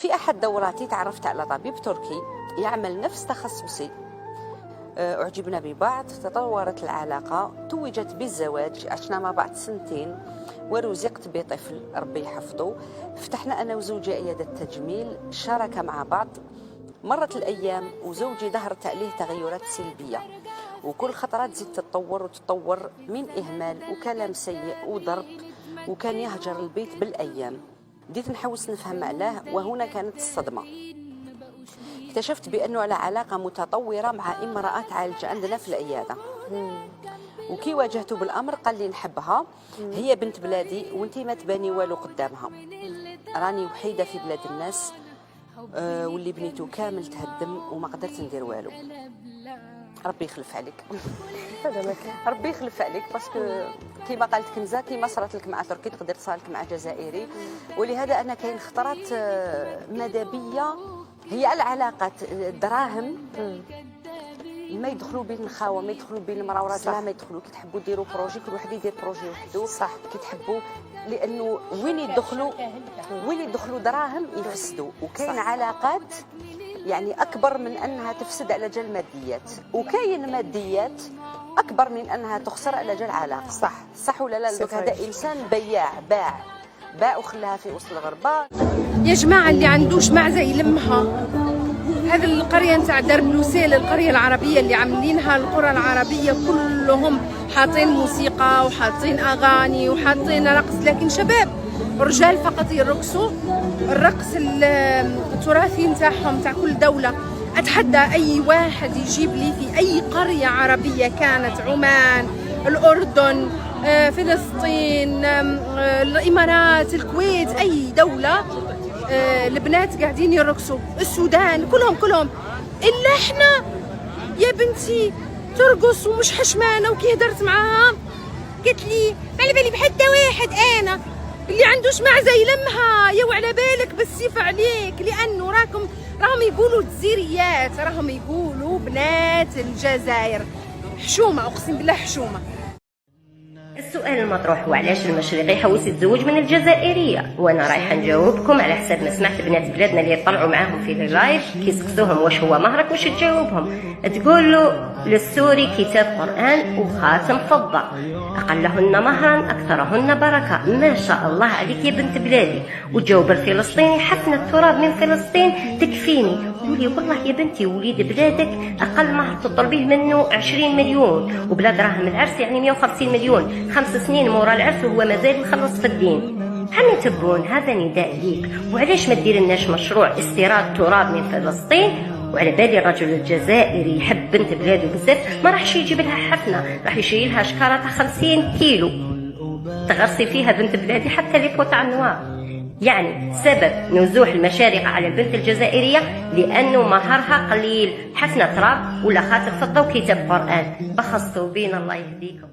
في أحد دوراتي تعرفت على طبيب تركي يعمل نفس تخصصي. أعجبنا ببعض، تطورت العلاقة، توجت بالزواج، عشنا مع بعض 2 سنين ورزقت بطفل ربي يحفظه. فتحنا أنا وزوجي عيادة تجميل، شارك مع بعض. مرت الأيام وزوجي ظهرت عليه تغيرات سلبية، وكل خطرات تزيد تتطور وتتطور، من إهمال وكلام سيء وضرب، وكان يهجر البيت بالأيام. بديت نحوس نفهم علاه، وهنا كانت الصدمة. اكتشفت بأنه على علاقة متطورة مع امرأة تعالج عندنا في العيادة. وكي واجهته بالأمر قال لي نحبها، هي بنت بلادي وانتي ما تباني والو قدامها، راني وحيدة في بلاد الناس، واللي بنيته كامل تهدم وما قدرت ندير والو. ربي يخلف عليك. ربي يخلف عليك، باسكو كيما قالت كنزه، كيما صارت لك مع تركي تقدر تصير لك مع جزائري. ولهذا انا كاين خطرات مدبيه هي العلاقات، الدراهم ما يدخلوا بين الخاوه، ما يدخلوا بين المراه وراجلها، ما يدخلوا. كي تحبوا ديروا بروجي كل واحد يدير بروجي وحده، صح. كي تحبوا، لانه وين يدخلوا دراهم يفسدوا. وكاين علاقات يعني اكبر من انها تفسد على جال ماديات، وكاين ماديات اكبر من انها تخسر على جال علاقه. صح ولا لا؟ هذا انسان بياع، باع وخلاها في وسط الغربه. يا جماعه اللي عندوش معزه يلمها. هذه القريه نتاع درب لوسيل، القريه العربيه اللي عاملينها القرى العربيه كلهم حاطين موسيقى وحاطين اغاني وحاطين رقص، لكن شباب رجال فقط يرقصوا الرقص التراثي نتاعهم تاع كل دوله. اتحدى اي واحد يجيب لي في اي قريه عربيه كانت، عمان، الاردن، فلسطين، الامارات، الكويت، اي دوله، البنات قاعدين يرقصوا، السودان، كلهم الا احنا. يا بنتي ترقص ومش حشمانه. وكي هدرت معاها قالت لي على بالي بحتى واحد، انا اللي عندوش معزه يلمها. يو على بالك بالسيف عليك، لانه راهم يقولوا جزيريات، راهم يقولوا بنات الجزائر. حشومه، اقسم بالله حشومه. السؤال المطروح هو علاش المشرقي حوس يتزوج من الجزائرية؟ وانا رايحه نجاوبكم على حسب ما سمعت بنات بلادنا اللي يطلعوا معاهم في اللايف كيسقسوهم واش هو مهرك، واش تجاوبهم؟ تقول له للسوري كتاب قرآن وخاتم فضة، اقلهن مهرا اكثرهن بركه. ما شاء الله عليك يا بنت بلادي. وتجاوب الفلسطيني حسن التراب من فلسطين تكفيني. قولي والله يا بنتي وليد بلادك اقل مهر تطلبيه منه 20 مليون، وبلا دراهم العرس يعني 150 مليون. 5 سنين مورا العرس وهو مازال يخلص في الدين. حمي تبون، هذا نداء ليك. وعلاش ما دير لناش مشروع استيراد تراب من فلسطين؟ وعلى بالي الرجل الجزائري يحب بنت بلاده بزاف، ما راحش يجيب لها حفنه، راح يشيلها شكاره تاع 50 كيلو تغرسي فيها بنت بلادي حتى لي بوت عنوار. يعني سبب نزوح المشارقة على البنت الجزائرية لأنه مهرها قليل، حفنة تراب ولا خاتم فضة وكتاب قرآن. بخصتوا بينا الله يهديكم.